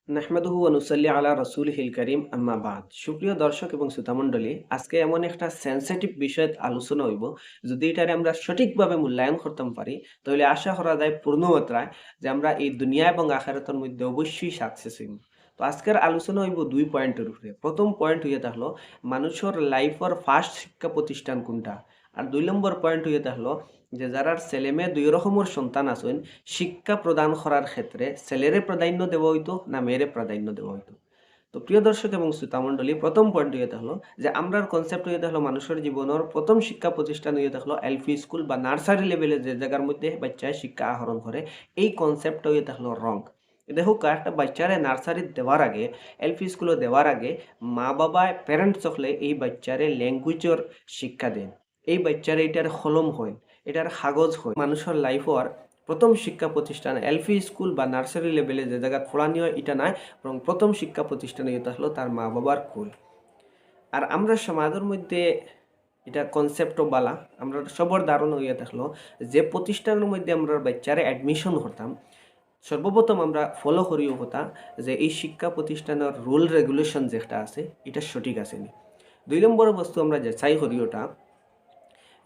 নাহমাদুহু ওয়া নুসাল্লি আলা রাসূলিহিল কারীম আম্মা বাদ। সুপ্রিয় দর্শক এবং শ্রোতামণ্ডলী, আজকে এমন একটা সেনসিটিভ বিষয়ে আলোচনা হইব। যদি এটারে আমরা সঠিকভাবে মূল্যায়ন করতাম পারি, তাহলে আশা করা যায় পূর্ণ মাত্রায় যে আমরা এই দুনিয়া এবং আখিরাতের মধ্যে অবশ্যই সাকসেস হইব। তো আজকের আলোচনা হইব ২ পয়েন্টের উপরে। প্রথম পয়েন্ট হইয়া থাকলো মানুষের লাইফের ফার্স্ট শিক্ষা প্রতিষ্ঠান কোনটা? আর ২ নম্বর পয়েন্ট হইয়া থাকলো যে যারার ছেলেমেয়ে ২ রকমের সন্তান আছেন, শিক্ষা প্রদান করার ক্ষেত্রে ছেলেরে প্রাধান্য দেওয়া হইতো না মেয়েরে প্রাধান্য দেওয়া হইতো। তো প্রিয় দর্শক এবং শ্রোতামণ্ডলী, প্রথম পয়েন্ট হইতে হলো যে আমরার কনসেপ্ট হইতে হলো মানুষের জীবনের প্রথম শিক্ষা প্রতিষ্ঠান হইতে হলো এলপি স্কুল বা নার্সারি লেভেলে যে জায়গার মধ্যে বাচ্চায় শিক্ষা আহরণ করে, এই কনসেপ্ট হইতে হলো রং। দেখো একটা বাচ্চারে নার্সারি দেওয়ার আগে, এলপি স্কুলে দেওয়ার আগে মা বাবা প্যারেন্টস হলে এই বাচ্চারে ল্যাঙ্গুয়েজের শিক্ষা দেন। এই বাচ্চারে এটার হলম হয়, এটার কাগজ হয়। মানুষের লাইফর প্রথম শিক্ষা প্রতিষ্ঠান এলপি স্কুল বা নার্সারি লেভেলে যে জায়গা পড়ানি হয় এটা নাই, বরং প্রথম শিক্ষা প্রতিষ্ঠানে এটা হলো তার মা বাবার কুল। আর আমরা সমাজের মধ্যে এটা কনসেপ্টও বালা, আমরা সবর ধারণা হইয়া থাকলো যে প্রতিষ্ঠানের মধ্যে আমরা বাচ্চারে অ্যাডমিশন করতাম, সর্বপ্রথম আমরা ফলো করিও কথা যে এই শিক্ষা প্রতিষ্ঠানের রুল রেগুলেশন যেটা আছে এটা সঠিক আছে নি। ২ নম্বর বস্তু আমরা যাচাই করি ওটা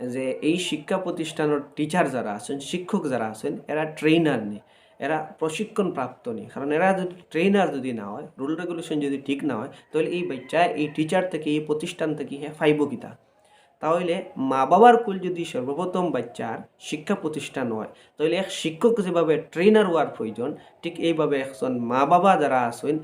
যে এই শিক্ষা প্রতিষ্ঠানের টিচার যারা আছেন, শিক্ষক যারা আছেন, এরা ট্রেনার নেই, এরা প্রশিক্ষণ প্রাপ্ত নেই। কারণ এরা যদি ট্রেনার যদি না হয়, রুল রেগুলেশন যদি ঠিক না হয়, তাহলে এই বাচ্চা এই টিচার থেকে, এই প্রতিষ্ঠান থেকে ফাইব কিতা। তাহলে মা বাবার কুল যদি সর্বপ্রথম বাচ্চার শিক্ষা প্রতিষ্ঠান হয়, তাহলে এক শিক্ষক যেভাবে ট্রেনার হওয়ার প্রয়োজন, ঠিক এইভাবে একজন মা বাবা যারা আছেন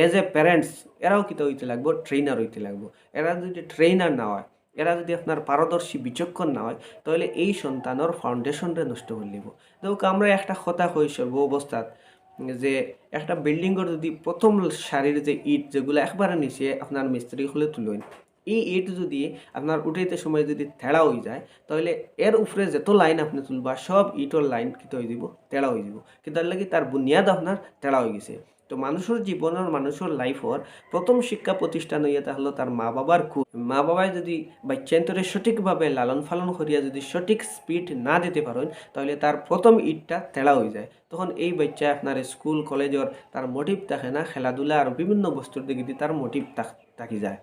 এজ এ প্যারেন্টস, এরাও কিতা হইতে লাগবো, ট্রেনার হইতে লাগবো। এরা যদি ট্রেনার না হয়, এরা যদি আপনার পারদর্শী বিচক্ষণ না হয়, তাহলে এই সন্তানের ফাউন্ডেশনটা নষ্ট করে নিব। দেখো আমরা একটা কথা কই সর্ব অবস্থাত যে একটা বিল্ডিংয়ের যদি প্রথম সারির যে ইট যেগুলো একবারে নিচে আপনার মিস্ত্রি হলে তুলেন, এই ইট যদি আপনার উঠাইতে সময় যদি তেড়া হয়ে যায়, তাহলে এর উপরে যত লাইন আপনি তুলবা সব ইটর লাইন কিতে হয়ে যাব, তেড়া হয়ে যাব। কিন্তু তার লাগি তার বুনিয়াদ আপনার তেড়া হয়ে গেছে। তো মানুষের জীবনের, মানুষের লাইফর প্রথম শিক্ষা প্রতিষ্ঠান হইয়া তাহলে তার মা বাবার কুল। মা বাবায় যদি বাচ্চান্তরে সঠিকভাবে লালন পালন করিয়া যদি সঠিক স্পিড না দিতে পারেন, তাহলে তার প্রথম ইটটা তেড়া হয়ে যায়। তখন এই বাচ্চা আপনার স্কুল কলেজের তার মোটিভ থাকে না, খেলাধুলা আর বিভিন্ন বস্তুর দিকে দিয়ে তার মোটিভ থাকি যায়।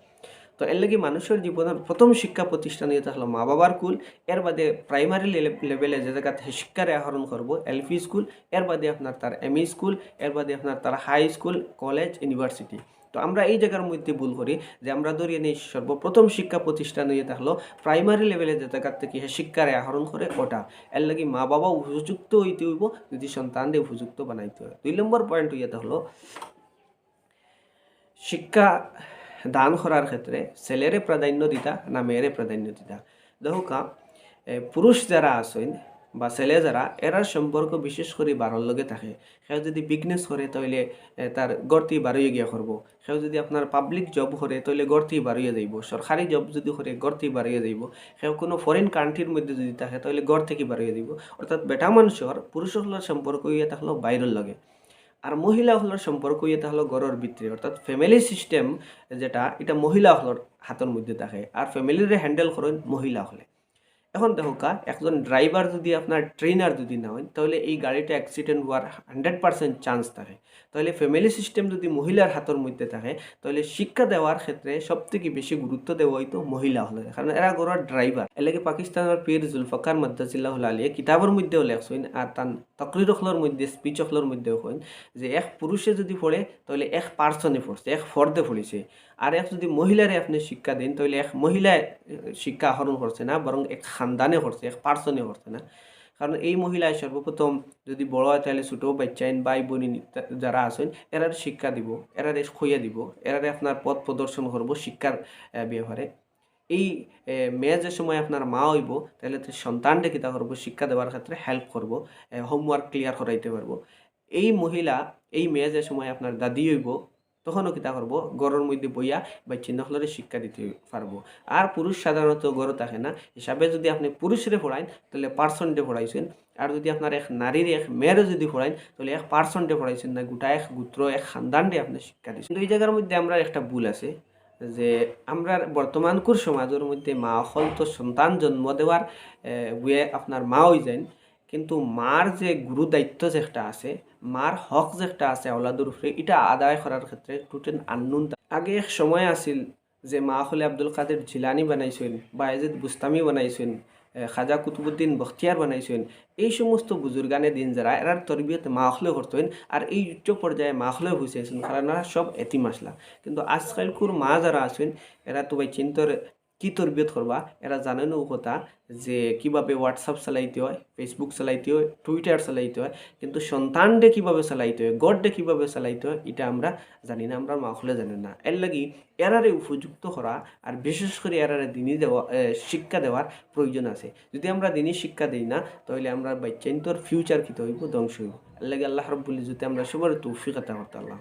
তো এর লাগি মানুষের জীবনের প্রথম শিক্ষা প্রতিষ্ঠান এটা হলো মা বাবার কুল। এর বাদে প্রাইমারি লেভেলে যে জায়গাতে শিক্ষার আহরণ করবো এলপি স্কুল, এর বাদে আপনার তার এমই স্কুল, এর বাদে আপনার তার হাই স্কুল, কলেজ, ইউনিভার্সিটি। তো আমরা এই জায়গার মধ্যে ভুল করি যে আমরা ধরিয়ে নিই সর্বপ্রথম শিক্ষা প্রতিষ্ঠান হয়ে থাকলো প্রাইমারি লেভেলে যে জায়গার থেকে শিক্ষার আহরণ করে ওটা। এর লাগি মা বাবা উপযুক্ত হইতে হইব যদি সন্তানদের উপযুক্ত বানাইতে হয়। ২ নম্বর পয়েন্ট হইয়া থাকলো শিক্ষা দান করার ক্ষেত্রে ছেলেরে প্রাধান্য দিতা না মেয়েরে প্রাধান্য দিতা। দেখো পুরুষ যারা আছেন বা ছেলে যারা, এরার সম্পর্ক বিশেষ করে বারোর লগে থাকে। সেও যদি বিজনেস করে তাহলে তার গড়তি বারোয় গিয়া করবো। সেও যদি আপনার পাবলিক জব করে তাহলে গড়তি বারোয় যাইব। সরকারি জব যদি করে গড়তি বারোয় যাইব। সেও কোনো ফরেন কান্ট্রির মধ্যে যদি থাকে তাহলে গড় থেকে বারোয় যাইব। অর্থাৎ বেটা মানুষের পুরুষের সম্পর্ক ইয়ে থাকলো বাইরের লগে। আর মহিলা হলোর সম্পর্ক এটা হলো ঘরের ভিতরে, অর্থাৎ ফ্যামিলি সিস্টেম যেটা, এটা মহিলা হলোর হাতের মধ্যে থাকে। আর ফ্যামিলিরে হ্যান্ডেল করেন মহিলা হলে। এখন দেখো একজন ড্রাইভার যদি আপনার ট্রেনার যদি না হয়, তাহলে এই গাড়িটা অ্যাক্সিডেন্ট হওয়ার 100% চান্স থাকে। তাহলে ফ্যামিলি সিস্টেম যদি মহিলার হাতের মধ্যে থাকে, তাহলে শিক্ষা দেওয়ার ক্ষেত্রে সবথেকে বেশি গুরুত্ব দেওয়া হইতো মহিলা হলে, কারণ এরা ঘরের ড্রাইভার। এলাকে পাকিস্তানের পীর জুলফকার মাদ্দাজিল্লাহ আলিয়া কিতাবের মধ্যেও লেখছেন, আর তার তকরির অখলোর মধ্যে, স্পিচ অখলোর মধ্যেও কইন যে এক পুরুষে যদি পড়ে তাহলে এক পার্সনে পড়ছে, এক ফর্দে পড়েছে। আর এক যদি মহিলারে আপনি শিক্ষা দেন, তাহলে এক মহিলায় শিক্ষা আহরণ করছে না, বরং এক খানদানে করছে, এক পার্সনে করছে না। কারণ এই মহিলায় সর্বপ্রথম যদি বড় হয় তাহলে ছোটো বাচ্চাইন ভাই বোন যারা আছেন এরার শিক্ষা দিব, এরারে খইয়া দিব, এরারে আপনার পথ প্রদর্শন করব শিক্ষার ব্যবহারে। এই মেয়ে যে সময় আপনার মা হইব, তাহলে সন্তানটা কিতা করবো, শিক্ষা দেওয়ার ক্ষেত্রে হেল্প করব, হোমওয়ার্ক ক্লিয়ার করাইতে পারবো। এই মহিলা, এই মেয়ে যে সময় আপনার দাদি হইব, তখনও কিতা করবো, গড়ের মধ্যে বইয়া বা চিহ্নগুলোরে শিক্ষা দিতে পারবো। আর পুরুষ সাধারণত গড় থাকে না, হিসাবে যদি আপনি পুরুষরে পড়াইন তাহলে পার্সনটে পড়াইছেন। আর যদি আপনার এক নারীর এক মেয়েরও যদি পড়াইন তাহলে এক পার্সনটে পড়াইছেন না, গোটা এক গোত্র, এক খানদানটে আপনি শিক্ষা দিচ্ছেন। কিন্তু এই জায়গার মধ্যে আমরা একটা ভুল আছে যে আমরা বর্তমানকুর সমাজের মধ্যে মা হল তো সন্তান জন্ম দেওয়ার বুয়ে আপনার মা হয়ে যান, কিন্তু মার যে গুরু দায়িত্ব যে একটা আছে, মার হক যে একটা আছে আওলাদুর উপরে, এটা আদায় করার ক্ষেত্রে টোটাল আননুন। আগে এক সময় আছিল যে মা হলে আব্দুল কাদের জিলানি বানাইছেন, বায়েজিদ বুস্তামি বানাইছেন, খাজা কুতুবুদ্দিন বখতিয়ার বানাইছেন। এই সমস্ত বুজুর্গানে দিন যারা এরার তরবিয়ত মা হলে করতেন, আর এই উচ্চ পর্যায়ে মা হলে হয়েছেন, কারণ এরা সব এতিম আসলা। কিন্তু আজকালকুর মা যারা আছেন, এরা তো ভাই চিন্তর কি তরবিয়ত করবা, এরা জানেনও কথা যে কিভাবে হোয়াটসঅ্যাপ চালাইতে হয়, ফেসবুক চালাইতে হয়, টুইটার চালাইতে হয়, কিন্তু সন্তানডে কিভাবে চালাইতে হয়, গডডে কিভাবে চালাইতে হয়, এটা আমরা জানি না, আমরা মা হলে জানি না। এর লাগি এরারে উপযুক্ত করা, আর বিশেষ করে এরারে দিনই দেওয়া, শিক্ষা দেওয়ার প্রয়োজন আছে। যদি আমরা দিনই শিক্ষা দিই না, তাহলে আমরা বাচ্চাইন্তর ফিউচার কিতে হইব, ধ্বংস হইব। এর লাগে আল্লাহ রাব্বুল ইজ্জতে আমরা সবার তৌফিক আতা করতে আল্লাহ।